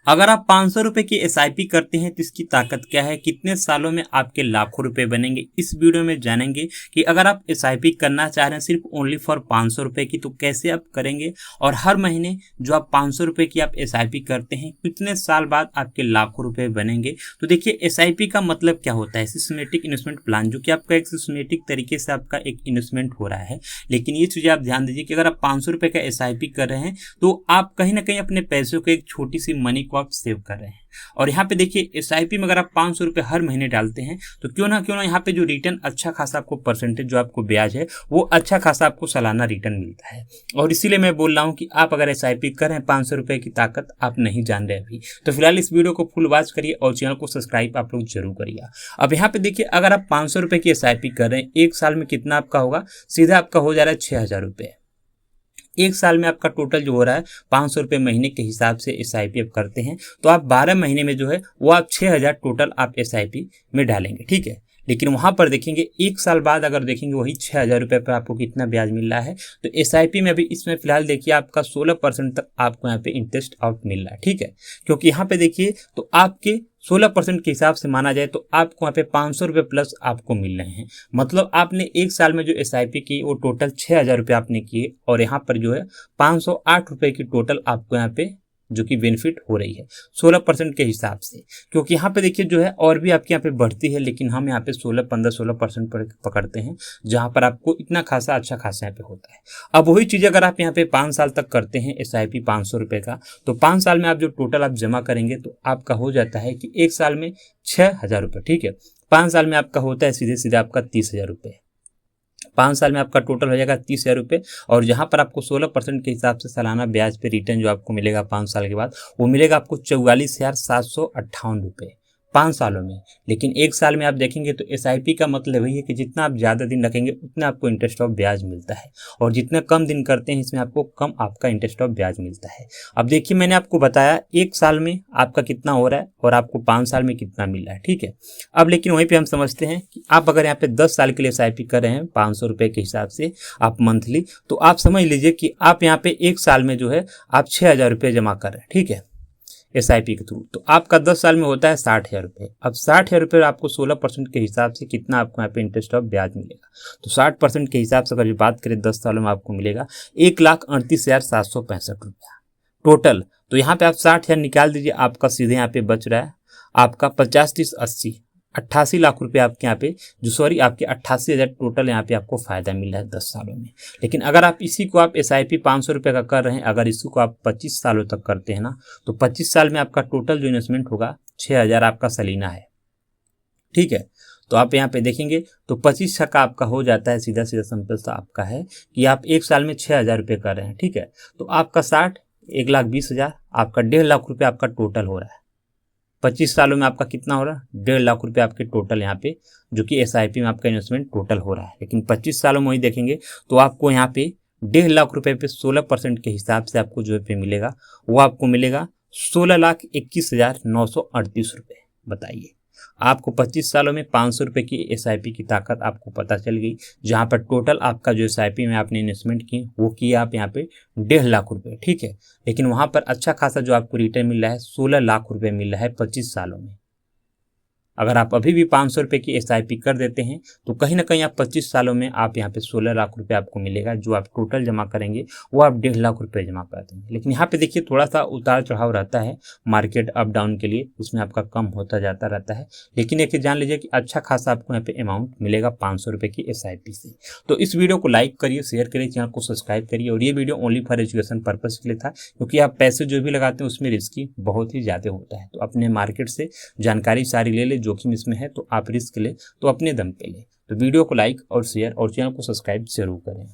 अगर आप 500 रुपए की एसआईपी करते हैं तो इसकी ताकत क्या है, कितने सालों में आपके लाखों रुपए बनेंगे, इस वीडियो में जानेंगे कि अगर आप एसआईपी करना चाह रहे हैं सिर्फ ओनली फॉर 500 रुपए की तो कैसे आप करेंगे, और हर महीने जो आप 500 रुपए की आप एसआईपी करते हैं कितने साल बाद आपके लाखों रुपए बनेंगे। तो देखिए एसआईपी का मतलब क्या होता है, सिस्टमेटिक इन्वेस्टमेंट प्लान, जो कि आपका एक सिस्टमेटिक तरीके से आपका एक इन्वेस्टमेंट हो रहा है। लेकिन ये चीजें आप ध्यान दीजिए कि अगर आप 500 रुपए का एसआईपी कर रहे हैं तो आप कहीं ना कहीं अपने पैसों को एक छोटी सी मनी को आप सेव कर रहे हैं। और यहाँ पे देखिए एसआईपी में अगर आप 500 रुपए हर महीने डालते हैं तो क्यों ना यहाँ पे जो रिटर्न अच्छा खासा आपको परसेंटेज जो आपको ब्याज है वो अच्छा खासा आपको सालाना रिटर्न मिलता है। और इसीलिए मैं बोल रहा हूँ कि आप अगर एसआईपी करें 500 रुपए की ताकत आप नहीं जान रहे अभी, तो फिलहाल इस वीडियो को फुल वॉच करिए और चैनल को सब्सक्राइब आप लोग जरूर करिए। अब यहाँ पे देखिए अगर आप 500 रुपए की एसआईपी कर रहे हैं, एक साल में कितना आपका होगा, सीधा आपका हो जा रहा है 6000 रुपये। एक साल में आपका टोटल जो हो रहा है 500 रुपये महीने के हिसाब से एसआईपी आप करते हैं तो आप 12 महीने में जो है वो आप 6000 टोटल आप एसआईपी में डालेंगे, ठीक है। लेकिन वहां पर देखेंगे एक साल बाद अगर देखेंगे वही 6000 रुपये पर आपको कितना ब्याज मिल रहा है, तो एसआईपी में अभी इसमें फिलहाल देखिए आपका 16% तक आपको यहाँ पे इंटरेस्ट आउट मिल रहा है, ठीक है। क्योंकि यहाँ पे देखिए तो आपके 16% के हिसाब से माना जाए तो आपको यहाँ पे 500 रुपये प्लस आपको मिल रहे हैं। मतलब आपने एक साल में जो एसआईपी की वो टोटल 6000 रुपये आपने किए और यहाँ पर जो है 508 रुपये की टोटल आपको यहाँ पे जो कि बेनिफिट हो रही है 16% के हिसाब से। क्योंकि यहाँ पे देखिए जो है और भी आपके यहाँ पे बढ़ती है, लेकिन हम यहाँ पे 16% पर पकड़ते हैं जहाँ पर आपको इतना खासा अच्छा खासा यहाँ पे होता है। अब वही चीज़ अगर आप यहाँ पे 5 साल तक करते हैं एसआईपी 500 रुपये का, तो 5 साल में आप जो टोटल आप जमा करेंगे तो आपका हो जाता है कि एक साल में 6000 रुपये, ठीक है। 5 साल में आपका होता है सीधे सीधे आपका 30,000 रुपये। 5 साल में आपका टोटल हो जाएगा 30,000 रुपये। और जहां पर आपको 16% के हिसाब से सालाना ब्याज पे रिटर्न जो आपको मिलेगा 5 साल के बाद वो मिलेगा आपको 44,758 रुपये 5 सालों में। लेकिन एक साल में आप देखेंगे तो एसआईपी का मतलब वही है कि जितना आप ज़्यादा दिन रखेंगे उतना आपको इंटरेस्ट ऑफ ब्याज मिलता है, और जितना कम दिन करते हैं इसमें आपको कम आपका इंटरेस्ट ऑफ ब्याज मिलता है। अब देखिए मैंने आपको बताया एक साल में आपका कितना हो रहा है और आपको 5 साल में कितना मिल रहा है, ठीक है। अब लेकिन वहीं पर हम समझते हैं कि आप अगर यहाँ पे 10 साल के लिए एसआईपी कर रहे हैं 500 रुपये के हिसाब से आप मंथली, तो आप समझ लीजिए कि आप यहाँ पे एक साल में जो है आप 6000 रुपये जमा कर रहे हैं, ठीक है, एसआईपी के थ्रू। तो आपका 10 साल में होता है 60,000 रुपये। अब 60,000 रुपये आपको 16% के हिसाब से कितना आपको यहाँ पे इंटरेस्ट ऑफ ब्याज मिलेगा, तो 60% के हिसाब से अगर बात करें 10 सालों में आपको मिलेगा 1,38,765 रुपया टोटल। तो यहाँ पे आप 60,000 निकाल दीजिए, आपका सीधे यहाँ पे बच रहा है आपका 50, 30, 80, 88 लाख रुपए आपके यहाँ पे आपके 88,000 टोटल यहाँ पे आपको फायदा मिल रहा है 10 सालों में। लेकिन अगर आप इसी को आप एसआईपी 500 रुपये का कर रहे हैं, अगर इसी को आप 25 सालों तक करते हैं ना, तो 25 साल में आपका टोटल जो इन्वेस्टमेंट होगा 6000 आपका सलीना है, ठीक है। तो आप यहाँ पे देखेंगे तो 25 का आपका हो जाता है सीधा सीधा सिंपल सा आपका है कि आप एक साल में 6000 रुपये कर रहे हैं, ठीक है। तो आपका 60, 1,20,000 आपका 1.5 लाख रुपये आपका टोटल हो रहा है। 25 सालों में आपका कितना हो रहा है, 1.5 लाख रुपए आपके टोटल यहाँ पे जो कि एसआईपी में आपका इन्वेस्टमेंट टोटल हो रहा है। लेकिन 25 सालों में ही देखेंगे तो आपको यहाँ पे 1.5 लाख रुपए पे 16% के हिसाब से आपको जो पे मिलेगा वो आपको मिलेगा 16,21,938 रुपये। बताइए आपको 25 सालों में 500 रुपये की एसआईपी की ताकत आपको पता चल गई, जहां पर टोटल आपका जो एसआईपी में आपने इन्वेस्टमेंट की वो किया आप यहाँ पे 1.5 लाख रुपये, ठीक है। लेकिन वहां पर अच्छा खासा जो आपको रिटर्न मिल रहा है 16 लाख रुपये मिल रहा है 25 सालों में। अगर आप अभी भी 500 रुपये की एसआईपी कर देते हैं तो कहीं ना कहीं आप 25 सालों में आप यहाँ पे 16 लाख रुपये आपको मिलेगा, जो आप टोटल जमा करेंगे वो आप 1.5 लाख रुपये जमा कर देंगे। लेकिन यहाँ पे देखिए थोड़ा सा उतार चढ़ाव रहता है मार्केट अप डाउन के लिए, उसमें आपका कम होता जाता रहता है। लेकिन एक जान लीजिए कि अच्छा खासा आपको यहाँ पे अमाउंट मिलेगा 500 रुपये की एसआईपी से। तो इस वीडियो को लाइक करिए, शेयर करिए, चैनल को सब्सक्राइब करिए। और ये video only for education purpose के लिए था, क्योंकि आप पैसे जो भी लगाते हैं उसमें रिस्की बहुत ही ज़्यादा होता है। तो अपने मार्केट से जानकारी सारी ले ले, जोखिम इसमें है तो आप रिस्क ले तो अपने दम पे ले। तो वीडियो को लाइक और शेयर और चैनल को सब्सक्राइब जरूर करें।